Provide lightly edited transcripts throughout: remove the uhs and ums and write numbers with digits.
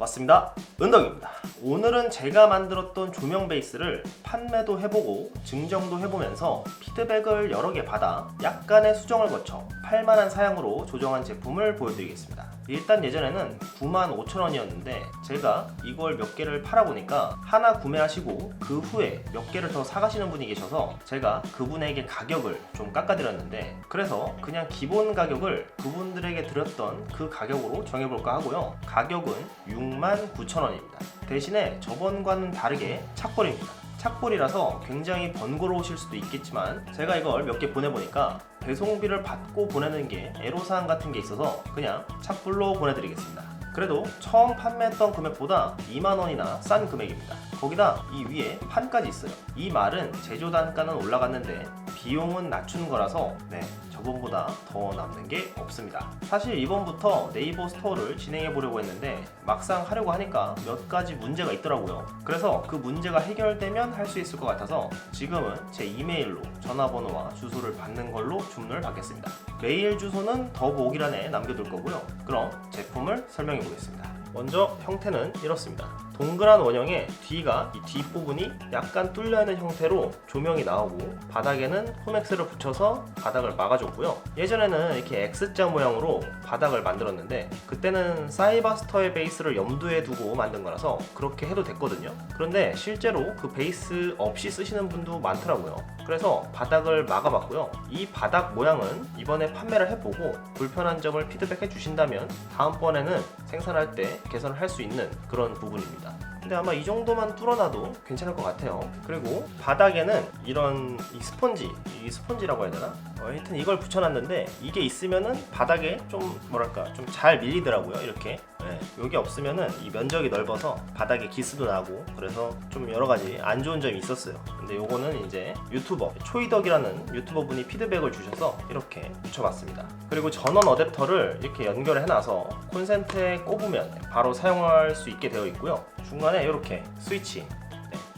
맞습니다. 은덕입니다. 오늘은 제가 만들었던 조명 베이스를 판매도 해보고 증정도 해보면서 피드백을 여러 개 받아 약간의 수정을 거쳐 팔만한 사양으로 조정한 제품을 보여드리겠습니다. 일단 예전에는 95,000원이었는데 제가 이걸 몇 개를 팔아보니까 하나 구매하시고 그 후에 몇 개를 더 사가시는 분이 계셔서 제가 그분에게 가격을 좀 깎아드렸는데, 그래서 그냥 기본 가격을 그분들에게 드렸던 그 가격으로 정해볼까 하고요. 가격은 69,000원입니다. 대신에 저번과는 다르게 착볼입니다. 착볼이라서 굉장히 번거로우실 수도 있겠지만 제가 이걸 몇 개 보내보니까 배송비를 받고 보내는 게 애로사항 같은 게 있어서 그냥 착불로 보내드리겠습니다. 그래도 처음 판매했던 금액보다 2만원이나 싼 금액입니다. 거기다 이 위에 판까지 있어요. 이 말은 제조 단가는 올라갔는데 비용은 낮춘 거라서 저번보다 더 남는 게 없습니다. 사실 이번부터 네이버 스토어를 진행해 보려고 했는데 막상 하려고 하니까 몇 가지 문제가 있더라고요. 그래서 그 문제가 해결되면 할 수 있을 것 같아서 지금은 제 이메일로 전화번호와 주소를 받는 걸로 주문을 받겠습니다. 메일 주소는 더보기란에 남겨둘 거고요. 그럼 제품을 설명해 보겠습니다. 먼저 형태는 이렇습니다. 동그란 원형에 뒤가 이 뒷부분이 약간 뚫려있는 형태로 조명이 나오고, 바닥에는 코맥스를 붙여서 바닥을 막아줬고요. 예전에는 이렇게 X자 모양으로 바닥을 만들었는데 그때는 사이바스터의 베이스를 염두에 두고 만든 거라서 그렇게 해도 됐거든요. 그런데 실제로 그 베이스 없이 쓰시는 분도 많더라고요. 그래서 바닥을 막아봤고요. 이 바닥 모양은 이번에 판매를 해보고 불편한 점을 피드백해 주신다면 다음번에는 생산할 때 개선을 할 수 있는 그런 부분입니다. 근데 아마 이 정도만 뚫어놔도 괜찮을 것 같아요. 그리고 바닥에는 이런 이 스펀지라고 해야 되나? 하여튼 이걸 붙여놨는데 이게 있으면은 바닥에 좀 뭐랄까 좀 잘 밀리더라고요. 이렇게 여기 없으면은 이 면적이 넓어서 바닥에 기스도 나고 그래서 좀 여러 가지 안 좋은 점이 있었어요. 근데 요거는 이제 유튜버 초이덕이라는 유튜버 분이 피드백을 주셔서 이렇게 붙여봤습니다. 그리고 전원 어댑터를 이렇게 연결을 해놔서 콘센트에 꼽으면 바로 사용할 수 있게 되어 있고요. 중간에 이렇게 스위치,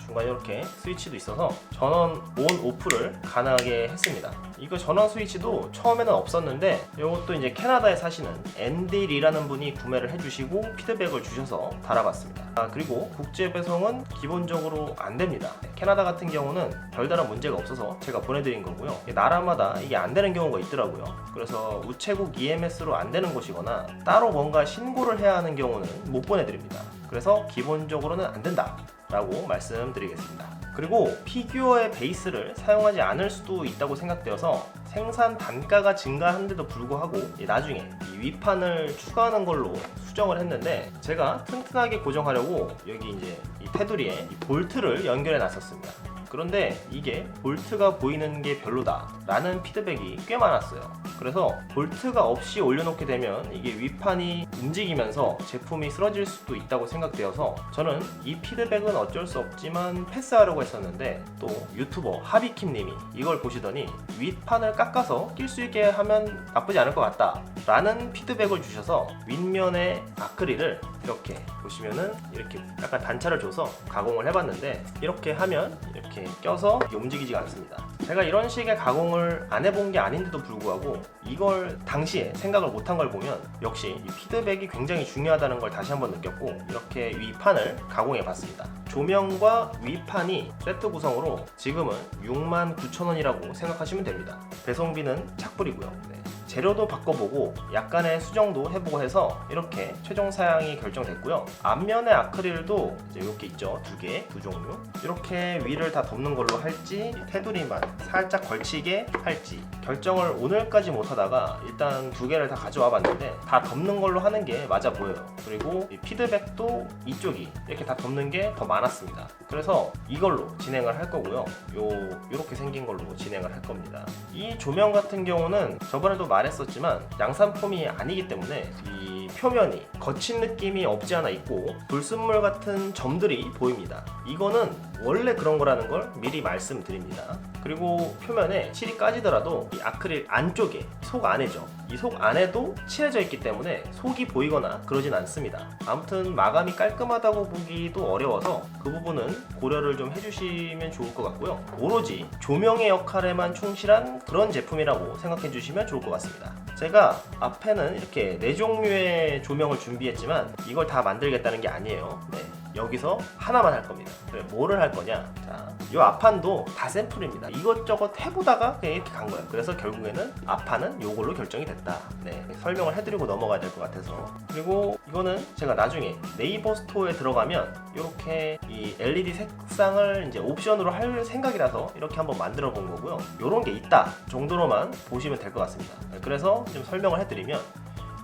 중간에 이렇게 스위치도 있어서 전원 온 오프를 가능하게 했습니다. 이거 전원 스위치도 처음에는 없었는데 이것도 이제 캐나다에 사시는 앤디리라는 분이 구매를 해주시고 피드백을 주셔서 달아봤습니다. 그리고 국제 배송은 기본적으로 안 됩니다. 캐나다 같은 경우는 별다른 문제가 없어서 제가 보내드린 거고요. 나라마다 이게 안 되는 경우가 있더라고요. 그래서 우체국 EMS로 안 되는 곳이거나 따로 뭔가 신고를 해야 하는 경우는 못 보내드립니다. 그래서 기본적으로는 안 된다 라고 말씀드리겠습니다. 그리고 피규어의 베이스를 사용하지 않을 수도 있다고 생각되어서 생산 단가가 증가하는데도 불구하고 나중에 이 위판을 추가하는 걸로 수정을 했는데, 제가 튼튼하게 고정하려고 여기 이제 이 테두리에 이 볼트를 연결해 놨었습니다. 그런데 이게 볼트가 보이는 게 별로다 라는 피드백이 꽤 많았어요. 그래서 볼트가 없이 올려놓게 되면 이게 위판이 움직이면서 제품이 쓰러질 수도 있다고 생각되어서 저는 이 피드백은 어쩔 수 없지만 패스하려고 했었는데, 또 유튜버 하비킴님이 이걸 보시더니 윗판을 깎아서 낄 수 있게 하면 나쁘지 않을 것 같다 라는 피드백을 주셔서 윗면에 아크릴을 이렇게 보시면은 이렇게 약간 단차를 줘서 가공을 해봤는데, 이렇게 하면 이렇게 껴서 움직이지가 않습니다. 제가 이런 식의 가공을 안 해본 게 아닌데도 불구하고 이걸 당시에 생각을 못한 걸 보면 역시 이 피드백이 굉장히 중요하다는 걸 다시 한번 느꼈고, 이렇게 위판을 가공해 봤습니다. 조명과 위판이 세트 구성으로 지금은 69,000원이라고 생각하시면 됩니다. 배송비는 착불이고요. 재료도 바꿔보고 약간의 수정도 해보고 해서 이렇게 최종 사양이 결정됐고요. 앞면의 아크릴도 이제 이렇게 있죠. 두 종류. 이렇게 위를 다 덮는 걸로 할지 테두리만 살짝 걸치게 할지 결정을 오늘까지 못하다가 일단 두 개를 다 가져와 봤는데 다 덮는 걸로 하는 게 맞아 보여요. 그리고 이 피드백도 이쪽이 이렇게 다 덮는 게 더 많았습니다. 그래서 이걸로 진행을 할 거고요. 요렇게 생긴 걸로 진행을 할 겁니다. 이 조명 같은 경우는 저번에도 말했었지만 양산폼이 아니기 때문에 이 표면이 거친 느낌이 없지 않아 있고 불순물 같은 점들이 보입니다. 이거는 원래 그런 거라는 걸 미리 말씀드립니다. 그리고 표면에 칠이 까지더라도 이 아크릴 안쪽에 속 안에죠. 이 속 안에도 칠해져 있기 때문에 속이 보이거나 그러진 않습니다. 아무튼 마감이 깔끔하다고 보기도 어려워서 그 부분은 고려를 좀 해주시면 좋을 것 같고요. 오로지 조명의 역할에만 충실한 그런 제품이라고 생각해 주시면 좋을 것 같습니다. 제가 앞에는 이렇게 4종류의 조명을 준비했지만 이걸 다 만들겠다는 게 아니에요. 네, 여기서 하나만 할 겁니다. 그래, 뭐를 할 거냐? 자, 이 앞판도 다 샘플입니다. 이것저것 해보다가 그냥 이렇게 간 거예요. 그래서 결국에는 앞판은 요걸로 결정이 됐다. 네, 설명을 해드리고 넘어가야 될 것 같아서. 그리고 이거는 제가 나중에 네이버 스토어에 들어가면 이렇게 이 LED 색상을 이제 옵션으로 할 생각이라서 이렇게 한번 만들어 본 거고요. 요런 게 있다 정도로만 보시면 될 것 같습니다. 그래서 좀 설명을 해드리면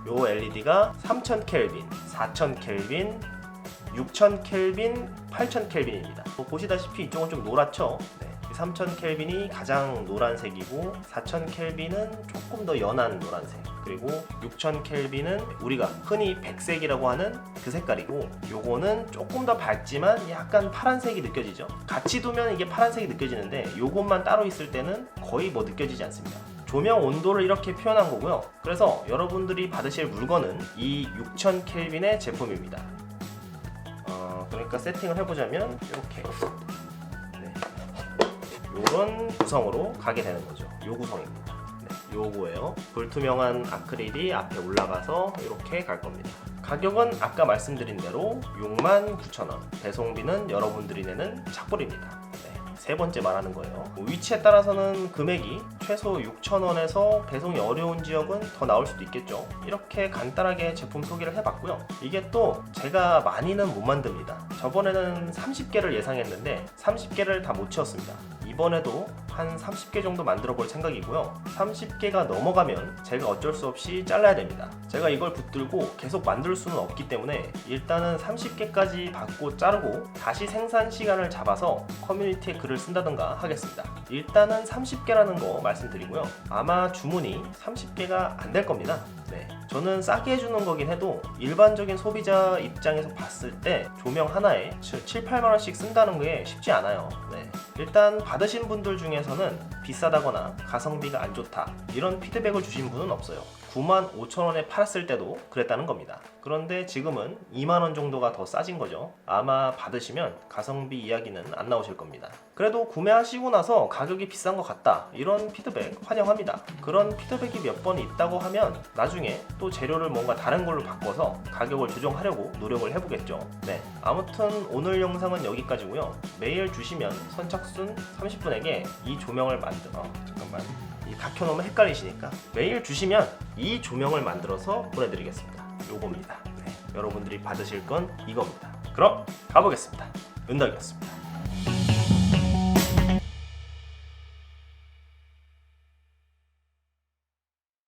요 LED가 3000 켈빈, 4000 켈빈, 6000 켈빈, 8000 켈빈입니다. 보시다시피 이쪽은 좀 노랗죠? 네. 3000 켈빈이 가장 노란색이고 4000 켈빈은 조금 더 연한 노란색, 그리고 6000 켈빈은 우리가 흔히 백색이라고 하는 그 색깔이고, 요거는 조금 더 밝지만 약간 파란색이 느껴지죠. 같이 두면 이게 파란색이 느껴지는데 요것만 따로 있을 때는 거의 뭐 느껴지지 않습니다. 조명 온도를 이렇게 표현한 거고요. 그래서 여러분들이 받으실 물건은 이 6000 켈빈의 제품입니다. 그러니까 세팅을 해보자면 이렇게 이런 구성으로 가게 되는 거죠. 요 구성입니다. 네, 요거예요. 불투명한 아크릴이 앞에 올라가서 이렇게 갈 겁니다. 가격은 아까 말씀드린 대로 69,000원. 배송비는 여러분들이 내는 착불입니다. 세 번째 말하는 거예요. 위치에 따라서는 금액이 최소 6,000원에서 배송이 어려운 지역은 더 나올 수도 있겠죠. 이렇게 간단하게 제품 소개를 해봤고요. 이게 또 제가 많이는 못 만듭니다. 저번에는 30개를 예상했는데 30개를 다 못 채웠습니다. 이번에도 한 30개 정도 만들어 볼 생각이고요. 30개가 넘어가면 제가 어쩔 수 없이 잘라야 됩니다. 제가 이걸 붙들고 계속 만들 수는 없기 때문에 일단은 30개까지 받고 자르고 다시 생산 시간을 잡아서 커뮤니티에 글을 쓴다던가 하겠습니다. 일단은 30개라는 거 말씀드리고요. 아마 주문이 30개가 안 될 겁니다. 네, 저는 싸게 해주는 거긴 해도 일반적인 소비자 입장에서 봤을 때 조명 하나에 7, 8만원씩 쓴다는 게 쉽지 않아요. 네, 일단 받으신 분들 중에서는 비싸다거나 가성비가 안 좋다 이런 피드백을 주신 분은 없어요. 95,000원에 팔았을 때도 그랬다는 겁니다. 그런데 지금은 2만원 정도가 더 싸진 거죠. 아마 받으시면 가성비 이야기는 안 나오실 겁니다. 그래도 구매하시고 나서 가격이 비싼 것 같다 이런 피드백 환영합니다. 그런 피드백이 몇 번 있다고 하면 나중에 또 재료를 뭔가 다른 걸로 바꿔서 가격을 조정하려고 노력을 해보겠죠. 네, 아무튼 오늘 영상은 여기까지고요. 메일 주시면 선착순 30분에게 이 조명을 만들어 다 켜놓으면 헷갈리시니까 메일 주시면 이 조명을 만들어서 보내드리겠습니다. 요겁니다. 네, 여러분들이 받으실 건 이겁니다. 그럼 가보겠습니다. 은덕이었습니다.